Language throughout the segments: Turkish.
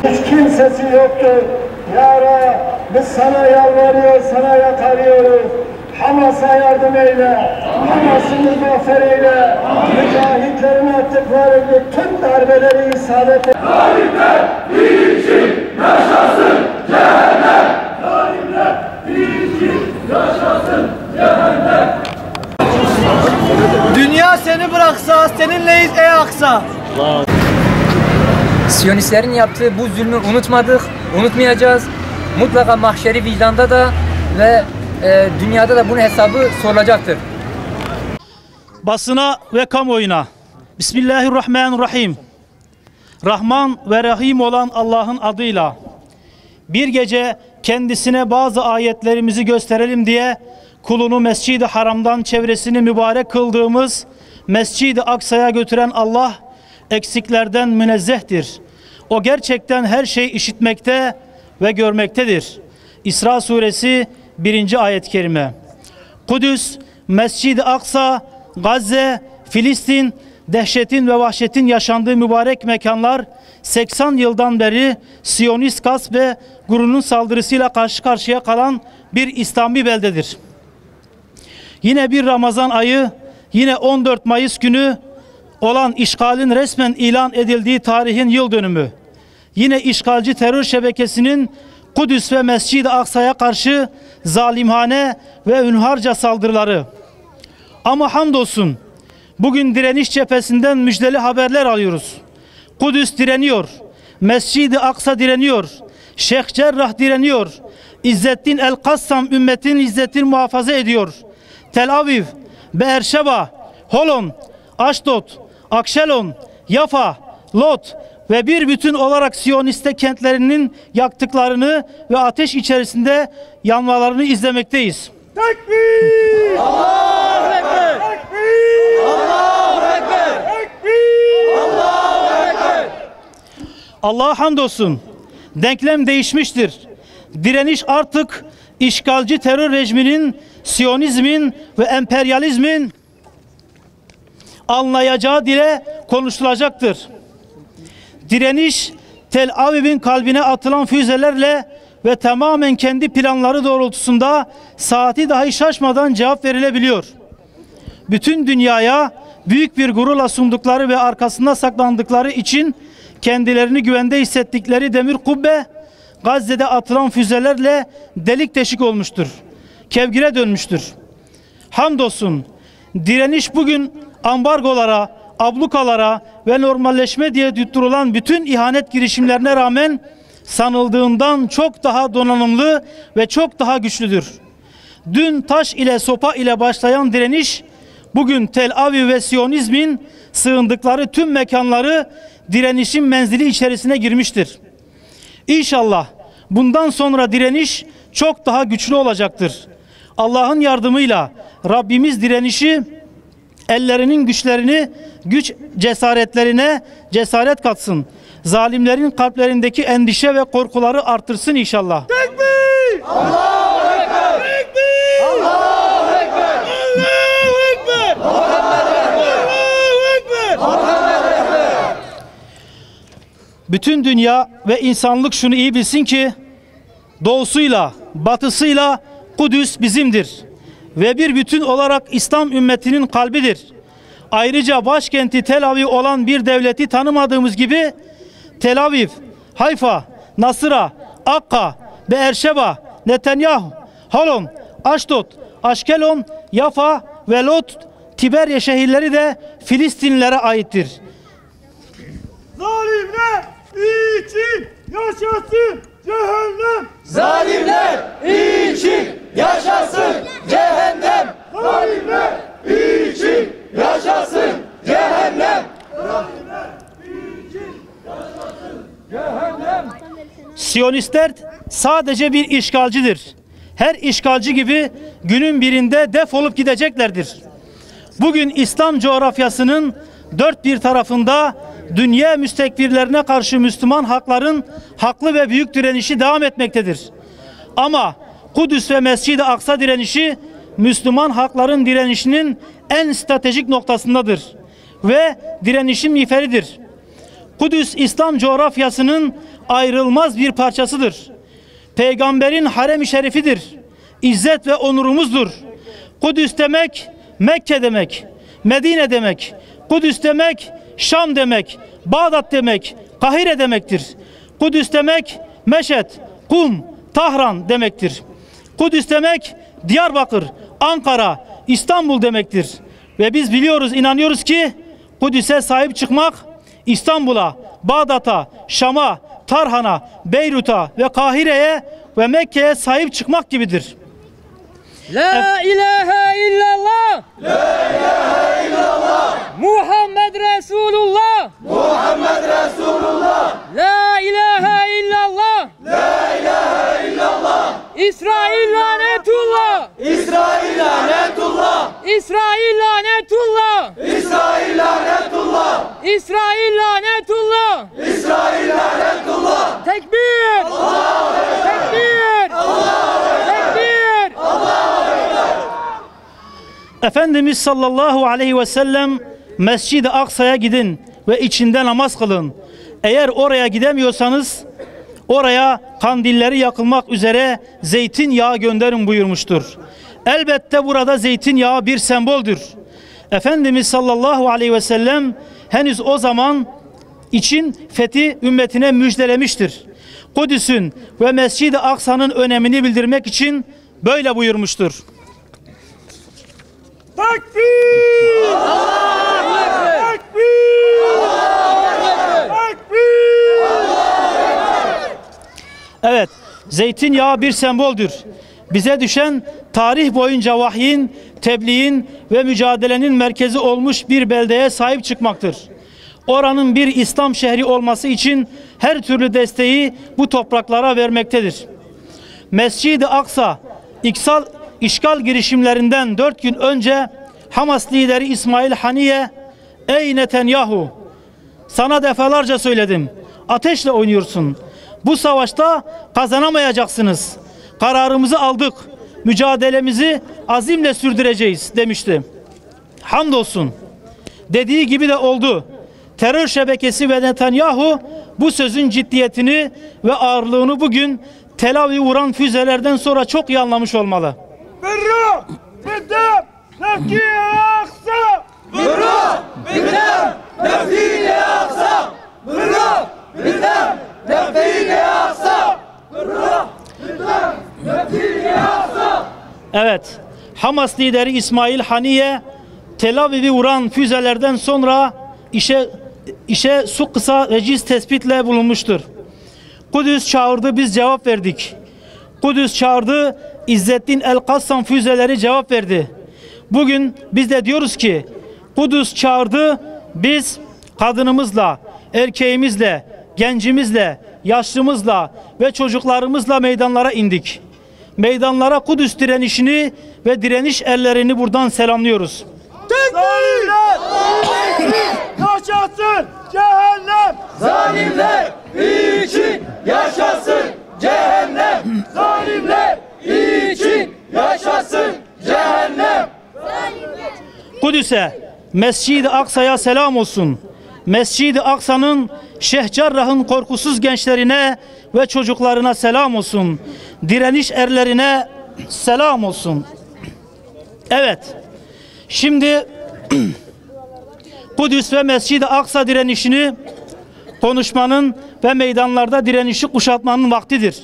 Hiç kimsesi yoktur. Ya Rab, biz sana yalvarıyoruz, sana yakarıyoruz. Hamas'a yardım eyle, Hamas'ı muzaffer eyle, mücahitlerin attıkları bütün darbeleri isabet eyle. Zalimler için yaşasın cehennem! Zalimler için yaşasın cehennem! Dünya seni bıraksa seninleyiz ey Aksa. Siyonistlerin yaptığı bu zulmü unutmadık, unutmayacağız. Mutlaka mahşeri vicdanda da ve dünyada da bunun hesabı sorulacaktır. Basına ve kamuoyuna Bismillahirrahmanirrahim. Rahman ve Rahim olan Allah'ın adıyla bir gece kendisine bazı ayetlerimizi gösterelim diye kulunu Mescid-i Haram'dan çevresini mübarek kıldığımız Mescid-i Aksa'ya götüren Allah eksiklerden münezzehtir. O gerçekten her şeyi işitmekte ve görmektedir. İsra suresi 1. ayet-i kerime. Kudüs, Mescid-i Aksa, Gazze, Filistin, dehşetin ve vahşetin yaşandığı mübarek mekanlar 80 yıldan beri Siyonist gasp ve gururun saldırısıyla karşı karşıya kalan bir İslami beldedir. Yine bir Ramazan ayı, yine 14 Mayıs günü olan işgalin resmen ilan edildiği tarihin yıl dönümü. Yine işgalci terör şebekesinin Kudüs ve Mescid-i Aksa'ya karşı zalimhane ve ünharca saldırıları. Ama hamdolsun bugün direniş cephesinden müjdeli haberler alıyoruz. Kudüs direniyor, Mescid-i Aksa direniyor, Şeyh Cerrah direniyor, İzzettin el-Kassam ümmetin izzetini muhafaza ediyor. Tel Aviv, Beerşeba, Holon, Aşdod, Akşelon, Yafa, Lot ve bir bütün olarak Siyoniste kentlerinin yaktıklarını ve ateş içerisinde yanmalarını izlemekteyiz. Tekbir! Allahu Ekber! Tekbir! Allahu Ekber! Tekbir! Allahu Ekber! Allah'a hamdolsun. Denklem değişmiştir. Direniş artık işgalci terör rejiminin, Siyonizmin ve emperyalizmin anlayacağı dile konuşulacaktır. Direniş Tel Aviv'in kalbine atılan füzelerle ve tamamen kendi planları doğrultusunda saati dahi şaşmadan cevap verilebiliyor. Bütün dünyaya büyük bir gururla sundukları ve arkasında saklandıkları için kendilerini güvende hissettikleri demir kubbe Gazze'de atılan füzelerle delik deşik olmuştur. Kevgire dönmüştür. Hamdolsun direniş bugün ambargolara, ablukalara ve normalleşme diye tutturulan bütün ihanet girişimlerine rağmen sanıldığından çok daha donanımlı ve çok daha güçlüdür. Dün taş ile sopa ile başlayan direniş bugün Tel Aviv ve Siyonizmin sığındıkları tüm mekanları direnişin menzili içerisine girmiştir. İnşallah bundan sonra direniş çok daha güçlü olacaktır. Allah'ın yardımıyla Rabbimiz direnişi ellerinin güçlerini, güç cesaretlerine cesaret katsın. Zalimlerin kalplerindeki endişe ve korkuları artırsın inşallah. Tekbir! Allahu Ekber! Tekbir! Allahu Ekber! Allahu Ekber! Allahu Ekber! Allahu Ekber! Bütün dünya ve insanlık şunu iyi bilsin ki doğusuyla, batısıyla Kudüs bizimdir ve bir bütün olarak İslam ümmetinin kalbidir. Ayrıca başkenti Tel Aviv olan bir devleti tanımadığımız gibi Tel Aviv, Hayfa, Nasıra, Akka, Beerşeba, Netanyahu, Holon, Aşdod, Aşkelon, Yafa ve Lot, Tiberya şehirleri de Filistinlilere aittir. Zalimler için yaşasın cehennem! Zalimler için yaşasın cehennem! Zalimler için yaşasın cehennem! Zalimler için yaşasın cehennem! Siyonistler sadece bir işgalcidir. Her işgalci gibi günün birinde defolup gideceklerdir. Bugün İslam coğrafyasının dört bir tarafında dünya müstekbirlerine karşı Müslüman halkların haklı ve büyük direnişi devam etmektedir. Ama Kudüs ve Mescid-i Aksa direnişi Müslüman halkların direnişinin en stratejik noktasındadır ve direnişin miferidir. Kudüs İslam coğrafyasının ayrılmaz bir parçasıdır. Peygamberin harem-i şerifidir. İzzet ve onurumuzdur. Kudüs demek Mekke demek, Medine demek. Kudüs demek Şam demek, Bağdat demek, Kahire demektir. Kudüs demek Meşed, Kum, Tahran demektir. Kudüs demek Diyarbakır, Ankara, İstanbul demektir. Ve biz biliyoruz, inanıyoruz ki Kudüs'e sahip çıkmak İstanbul'a, Bağdat'a, Şam'a, Tarhan'a, Beyrut'a ve Kahire'ye ve Mekke'ye sahip çıkmak gibidir. La ilahe illallah. La ilahe illallah. Muhammed Resulullah. Muhammed Resulullah. La ilahe illallah. La ilahe illallah. İsrail lanetullah. İsrail lanetullah. İsrail lanetullah. İsrail lanetullah. İsrail lanetullah. İsrail lanetullah. Tekbir. Allahu Ekber. Tekbir. Allahu Ekber. Tekbir. Allahu Ekber. Efendimiz sallallahu aleyhi ve sellem Mescid-i Aksa'ya gidin ve içinde namaz kılın. Eğer oraya gidemiyorsanız oraya kandilleri yakılmak üzere zeytinyağı gönderin buyurmuştur. Elbette burada zeytinyağı bir semboldür. Efendimiz sallallahu aleyhi ve sellem henüz o zaman için fethi ümmetine müjdelemiştir. Kudüs'ün ve Mescid-i Aksa'nın önemini bildirmek için böyle buyurmuştur. Takbir! Allahu Ekber. Takbir! Takbir! Evet, zeytinyağı bir semboldür. Bize düşen tarih boyunca vahyin, tebliğin ve mücadelenin merkezi olmuş bir beldeye sahip çıkmaktır. Oranın bir İslam şehri olması için her türlü desteği bu topraklara vermektedir. Mescid-i Aksa, işgal girişimlerinden 4 gün önce Hamas lideri İsmail Haniye, "Ey Netanyahu, sana defalarca söyledim, ateşle oynuyorsun. Bu savaşta kazanamayacaksınız. Kararımızı aldık, mücadelemizi azimle sürdüreceğiz" demişti. Hamdolsun, dediği gibi de oldu. Terör şebekesi ve Netanyahu bu sözün ciddiyetini ve ağırlığını bugün Tel Aviv'i vuran füzelerden sonra çok iyi anlamış olmalı. Berra! Biddem! Tefkiye aksa! Berra! Biddem! Tefkiye aksa! Berra! Biddem! Tefkiye aksa! Berra! Biddem! Tefkiye aksa! Evet, Hamas lideri İsmail Haniye Tel Aviv'i vuran füzelerden sonra işe su kısa veciz tespitle bulunmuştur. Kudüs çağırdı, biz cevap verdik. Kudüs çağırdı, İzzettin El-Kassam füzeleri cevap verdi. Bugün biz de diyoruz ki Kudüs çağırdı, biz kadınımızla, erkeğimizle, gencimizle, yaşlımızla ve çocuklarımızla meydanlara indik. Meydanlara Kudüs direnişini ve direniş erlerini buradan selamlıyoruz. Zalimler! Yaşasın cehennem! Zalimler için yaşasın cehennem! Zalimler için yaşasın cehennem! Kudüs'e, Mescid-i Aksa'ya selam olsun. Mescid-i Aksa'nın Şeyh Cerrah'ın korkusuz gençlerine ve çocuklarına selam olsun. Direniş erlerine selam olsun. Evet, şimdi Kudüs ve Mescid-i Aksa direnişini konuşmanın ve meydanlarda direnişi kuşatmanın vaktidir.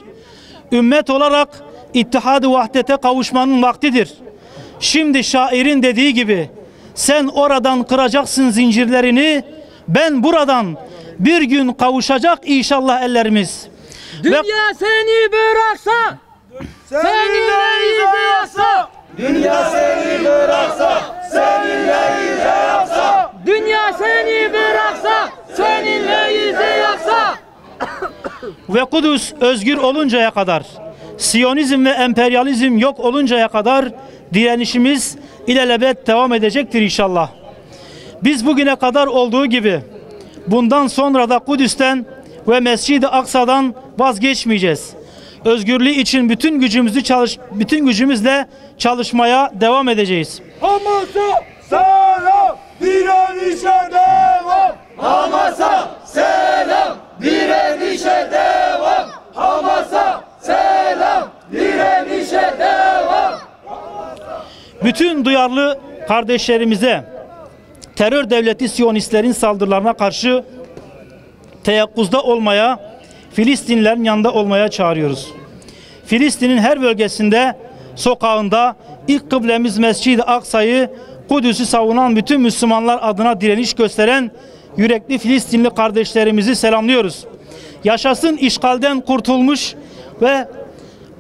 Ümmet olarak ittihad-ı vahdete kavuşmanın vaktidir. Şimdi şairin dediği gibi sen oradan kıracaksın zincirlerini, ben buradan bir gün kavuşacak inşallah ellerimiz. Dünya seni bıraksa, seninle yüze yaksa. Dünya seni bıraksa, seninle yüze yaksa. Dünya seni bıraksa, seninle yüze yaksa. Ve Kudüs özgür oluncaya kadar, Siyonizm ve emperyalizm yok oluncaya kadar direnişimiz ilelebet devam edecektir inşallah. Biz bugüne kadar olduğu gibi bundan sonra da Kudüs'ten ve Mescid-i Aksa'dan vazgeçmeyeceğiz. Özgürlüğü için bütün gücümüzle çalışmaya devam edeceğiz. Hamas'a selam, direnişe devam. Hamas'a selam, direnişe devam. Hamas'a selam, direnişe devam. Bütün duyarlı kardeşlerimize terör devleti Siyonistlerin saldırılarına karşı teyakkuzda olmaya, Filistinlilerin yanında olmaya çağırıyoruz. Filistin'in her bölgesinde, sokağında ilk kıblemiz Mescid-i Aksa'yı, Kudüs'ü savunan bütün Müslümanlar adına direniş gösteren yürekli Filistinli kardeşlerimizi selamlıyoruz. Yaşasın işgalden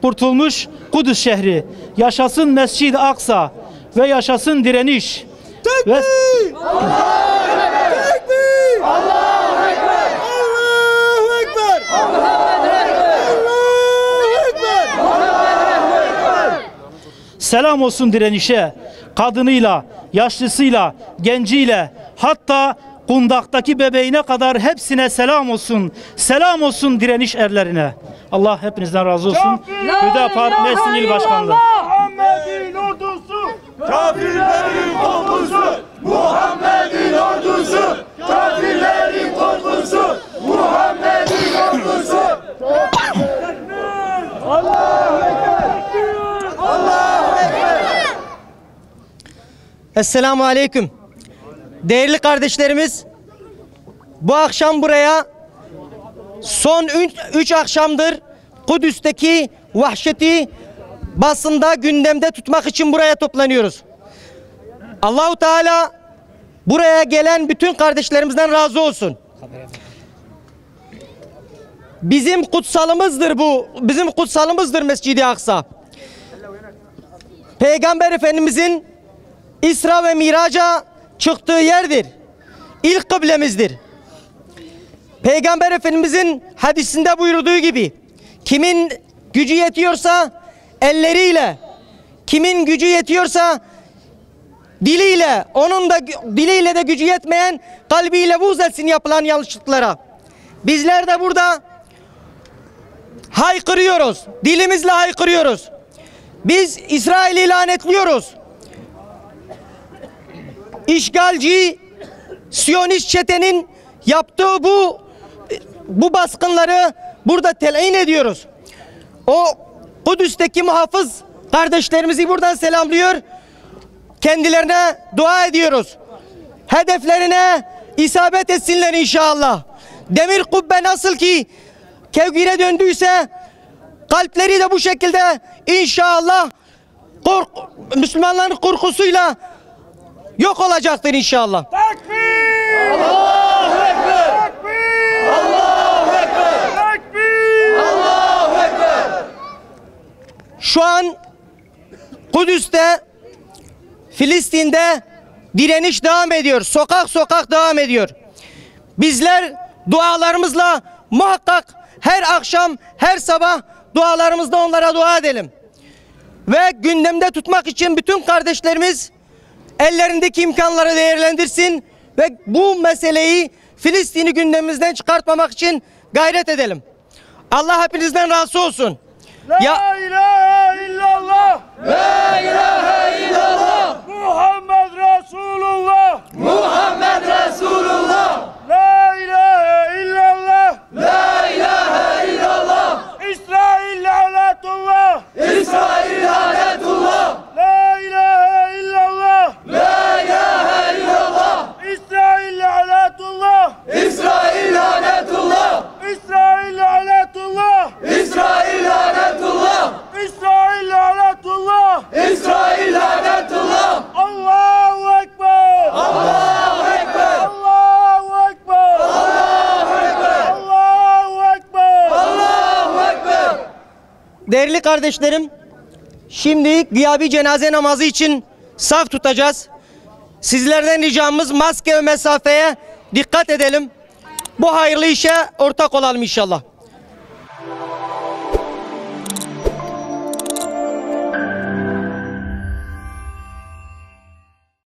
kurtulmuş Kudüs şehri. Yaşasın Mescid-i Aksa ve yaşasın direniş. Tekbir! Allahu Ekber! Tekbir! Allahu Ekber! Allahu Ekber! Allahu Ekber! Selam olsun direnişe, kadınıyla, yaşlısıyla, genciyle, hatta kundaktaki bebeğine kadar hepsine selam olsun. Selam olsun direniş erlerine. Allah hepinizden razı olsun. Hüdapar Mersin İl Başkanlığı. Muhammed'in ordusu, kafirlerin korkusu. Muhammed'in ordusu, kafirlerin korkusu. Muhammed'in ordusu. Allahu Ekber! Allahu Ekber! Esselamu Aleyküm. Değerli kardeşlerimiz, bu akşam buraya son 3 akşamdır Kudüs'teki vahşeti basında gündemde tutmak için buraya toplanıyoruz. Allahu Teala buraya gelen bütün kardeşlerimizden razı olsun. Bizim kutsalımızdır bu. Bizim kutsalımızdır Mescid-i Aksa. Peygamber Efendimizin İsra ve Miraç'a çıktığı yerdir. İlk kıblemizdir. Peygamber Efendimizin hadisinde buyurduğu gibi kimin gücü yetiyorsa elleriyle, kimin gücü yetiyorsa diliyle, onun da diliyle de gücü yetmeyen kalbiyle buğz etsin yapılan yanlışlıklara. Bizler de burada haykırıyoruz. Dilimizle haykırıyoruz. Biz İsrail'i lanetliyoruz. İşgalci Siyonist çetenin yaptığı bu baskınları burada telin ediyoruz. O Kudüs'teki muhafız kardeşlerimizi buradan selamlıyor. Kendilerine dua ediyoruz. Hedeflerine isabet etsinler inşallah. Demir kubbe nasıl ki kevgire döndüyse kalpleri de bu şekilde inşallah Müslümanların korkusuyla yok olacaktır inşallah. Tekbir! Allahu Ekber! Tekbir! Allahu Ekber! Tekbir! Allahu Ekber! Şu an Kudüs'te, Filistin'de direniş devam ediyor. Sokak sokak devam ediyor. Bizler dualarımızla muhakkak her akşam, her sabah dualarımızda onlara dua edelim. Ve gündemde tutmak için bütün kardeşlerimiz ellerindeki imkanları değerlendirsin ve bu meseleyi Filistin'i gündemimizden çıkartmamak için gayret edelim. Allah hepinizden razı olsun. La ilahe illallah! La ilahe illallah! Muhammed Resulullah! Muhammed Resulullah! La ilahe illallah! La ilahe illallah! İsrail lanetullah! İsrail lanetullah! La ilahe illallah! La ilahe illallah! İsrail lanetullah! İsrail lanetullah! İsrail lanetullah! İsrail lanetullah! İsrail lanetullah! İsrail lanetullah! Allahu Ekber! Allahu Ekber! Allahu Ekber! Allahu Ekber! Allahu Ekber! Allahu Ekber! Değerli kardeşlerim, şimdi gıyabi cenaze namazı için saf tutacağız. Sizlerden ricamız maske ve mesafeye dikkat edelim. Bu hayırlı işe ortak olalım inşallah.